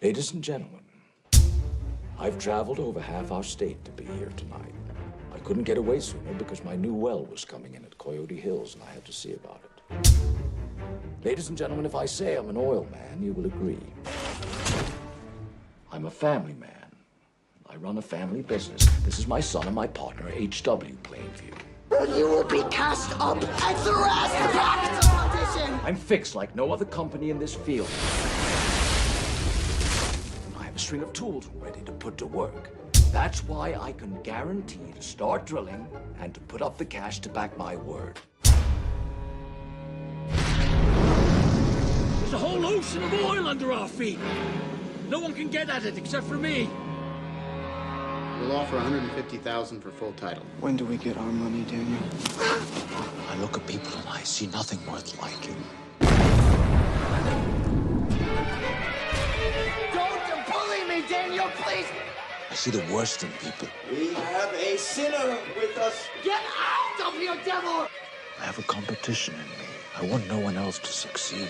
Ladies and gentlemen, I've traveled over half our state to be here tonight. I couldn't get away sooner because my new well was coming in at Coyote Hills and I had to see about it. Ladies and gentlemen, if I say I'm an oil man, you will agree. I'm a family man. I run a family business. This is my son and my partner, H.W. Plainview. You will be cast up and thrust back into audition! I'm fixed like no other company in this field. I have a string of tools ready to put to work. That's why I can guarantee to start drilling and to put up the cash to back my word. There's a whole ocean of oil under our feet. No one can get at it except for me. We'll offer $150,000 for full title. When do we get our money, Daniel? I look at people and I see nothing worth liking. Don't bully me, Daniel, please! I see the worst in people. We have a sinner with us. Get out of here, devil! I have a competition in me. I want no one else to succeed.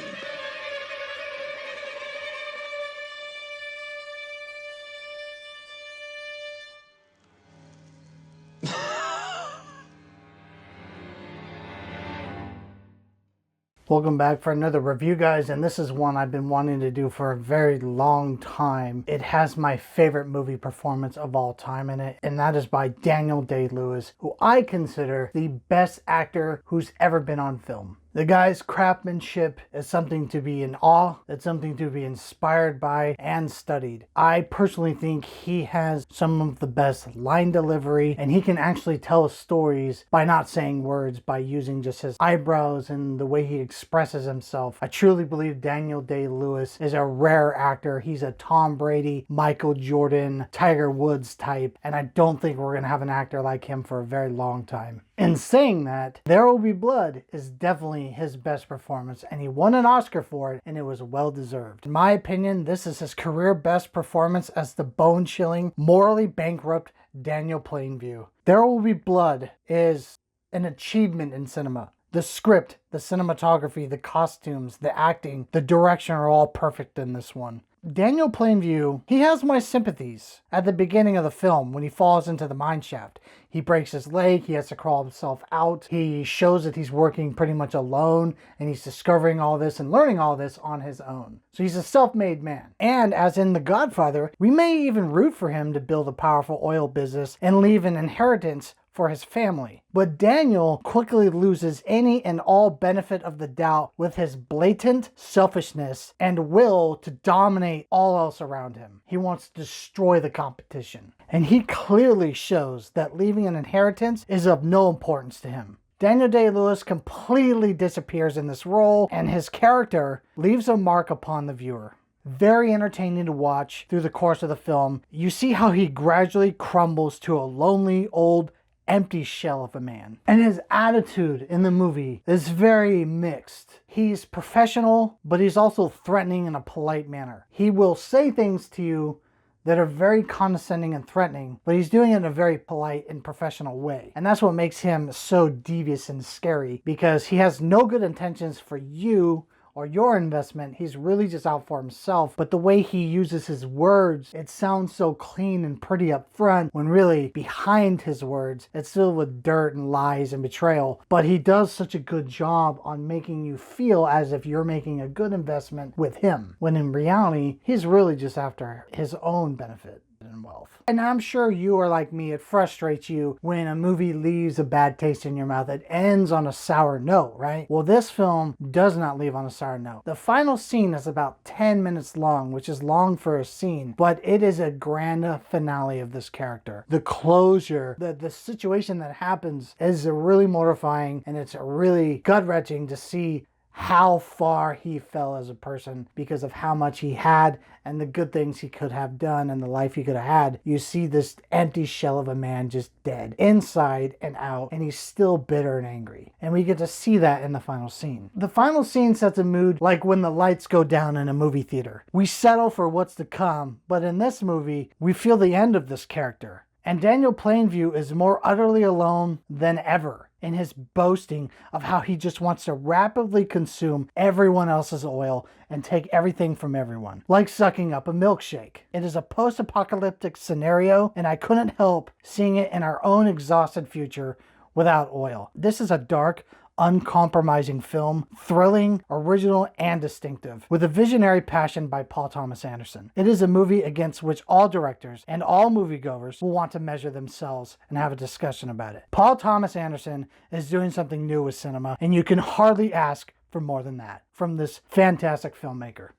Welcome back for another review, guys, and this is one I've been wanting to do for a very long time. It has my favorite movie performance of all time in it, and that is by Daniel Day-Lewis, who I consider the best actor who's ever been on film. The guy's craftsmanship is something to be in awe. It's something to be inspired by and studied. I personally think he has some of the best line delivery, and he can actually tell stories by not saying words, by using just his eyebrows and the way he expresses himself. I truly believe Daniel Day-Lewis is a rare actor. He's a Tom Brady, Michael Jordan, Tiger Woods type, and I don't think we're going to have an actor like him for a very long time. In saying that, There Will Be Blood is definitely his best performance, and he won an Oscar for it, and it was well deserved. In my opinion, this is his career best performance as the bone-chilling, morally bankrupt Daniel Plainview. There Will Be Blood is an achievement in cinema. The script, the cinematography, the costumes, the acting, the direction are all perfect in this one. Daniel Plainview, he has my sympathies at the beginning of the film when he falls into the mine shaft. He breaks his leg, he has to crawl himself out. He shows that he's working pretty much alone, and he's discovering all this and learning all this on his own. So he's a self-made man. And as in The Godfather, we may even root for him to build a powerful oil business and leave an inheritance for his family. But Daniel quickly loses any and all benefit of the doubt with his blatant selfishness and will to dominate all else around him. He wants to destroy the competition. And he clearly shows that leaving an inheritance is of no importance to him. Daniel Day-Lewis completely disappears in this role, and his character leaves a mark upon the viewer. Very entertaining to watch through the course of the film. You see how he gradually crumbles to a lonely, old, empty shell of a man. And his attitude in the movie is very mixed. He's professional, but he's also threatening in a polite manner. He will say things to you that are very condescending and threatening, but he's doing it in a very polite and professional way. And that's what makes him so devious and scary, because he has no good intentions for you or your investment. He's really just out for himself. But the way he uses his words, it sounds so clean and pretty up front, when really behind his words, it's filled with dirt and lies and betrayal. But he does such a good job on making you feel as if you're making a good investment with him, when in reality, he's really just after his own benefit and wealth. And I'm sure you are like me, it frustrates you when a movie leaves a bad taste in your mouth. It ends on a sour note, right? Well, this film does not leave on a sour note. The final scene is about 10 minutes long, which is long for a scene, but it is a grand finale of this character. The closure, the situation that happens is really mortifying, and it's really gut-wrenching to see how far he fell as a person because of how much he had and the good things he could have done and the life he could have had. You see this empty shell of a man just dead inside and out, and he's still bitter and angry. And we get to see that in the final scene. The final scene sets a mood like when the lights go down in a movie theater. We settle for what's to come, but in this movie, we feel the end of this character. And Daniel Plainview is more utterly alone than ever in his boasting of how he just wants to rapidly consume everyone else's oil and take everything from everyone, like sucking up a milkshake. It is a post-apocalyptic scenario, and I couldn't help seeing it in our own exhausted future without oil. This is a dark, uncompromising film, thrilling, original, and distinctive, with a visionary passion by Paul Thomas Anderson. It is a movie against which all directors and all moviegoers will want to measure themselves and have a discussion about it. Paul Thomas Anderson is doing something new with cinema, and you can hardly ask for more than that from this fantastic filmmaker.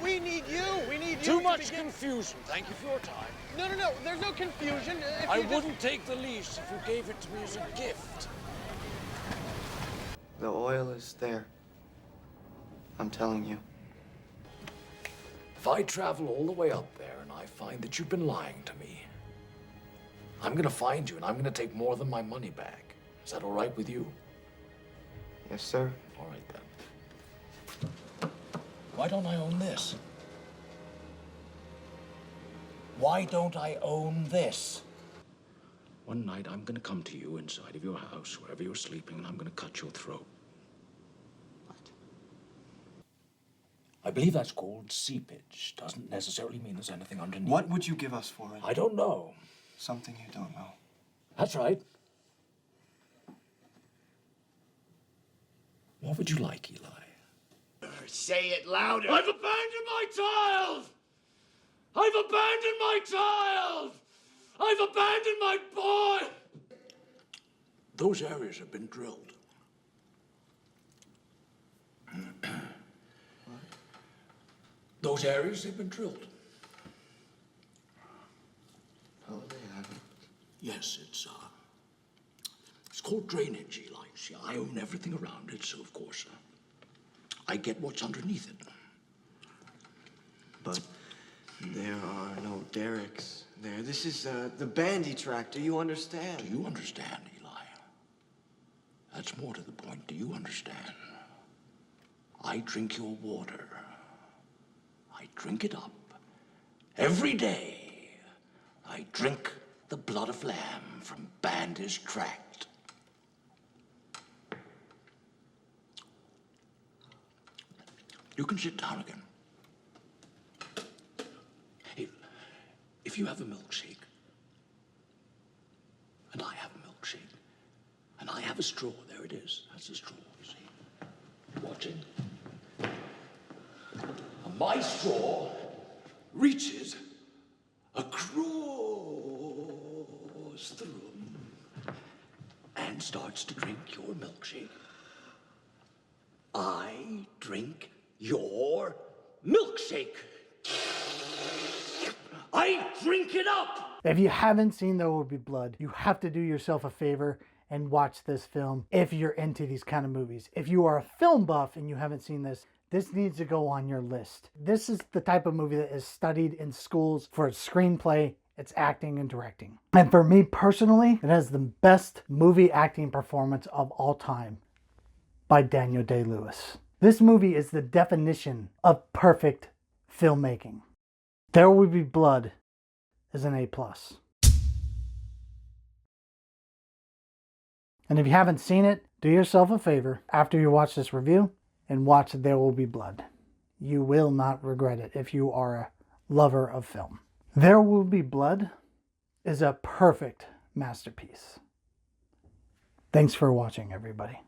We need you. We need you. Too much confusion. Thank you for your time. No. There's no confusion. If I you just- wouldn't take the lease if you gave it to me as a gift. The oil is there. I'm telling you. If I travel all the way up there and I find that you've been lying to me, I'm gonna find you and I'm gonna take more than my money back. Is that all right with you? Yes, sir. All right then. Why don't I own this? Why don't I own this? One night I'm gonna come to you inside of your house, wherever you're sleeping, and I'm gonna cut your throat. What? I believe that's called seepage. Doesn't necessarily mean there's anything underneath. What would you give us for it? I don't know. Something you don't know. That's right. What would you like, Eli? Say it louder. I've abandoned my child! I've abandoned my child! I've abandoned my boy! Those areas have been drilled. Those areas have been drilled. Oh, they haven't. Yes, it's called drainage, Eli. See, I own everything around it, so of course, I get what's underneath it. But there are no derricks there. This is the bandy tract. Do you understand? Do you understand, Eli? That's more to the point. Do you understand? I drink your water. I drink it up. Every day, I drink the blood of lamb from Bandy's tract. You can sit down again. If you have a milkshake, and I have a milkshake, and I have a straw, there it is. That's a straw, you see. Watching. And my straw reaches across the room and starts to drink your milkshake. I drink your milkshake. I drink it up! If you haven't seen There Will Be Blood, you have to do yourself a favor and watch this film if you're into these kind of movies. If you are a film buff and you haven't seen this, this needs to go on your list. This is the type of movie that is studied in schools for its screenplay, its acting, and directing. And for me personally, it has the best movie acting performance of all time by Daniel Day-Lewis. This movie is the definition of perfect filmmaking. There Will Be Blood is an A+. And if you haven't seen it, do yourself a favor after you watch this review and watch There Will Be Blood. You will not regret it if you are a lover of film. There Will Be Blood is a perfect masterpiece. Thanks for watching, everybody.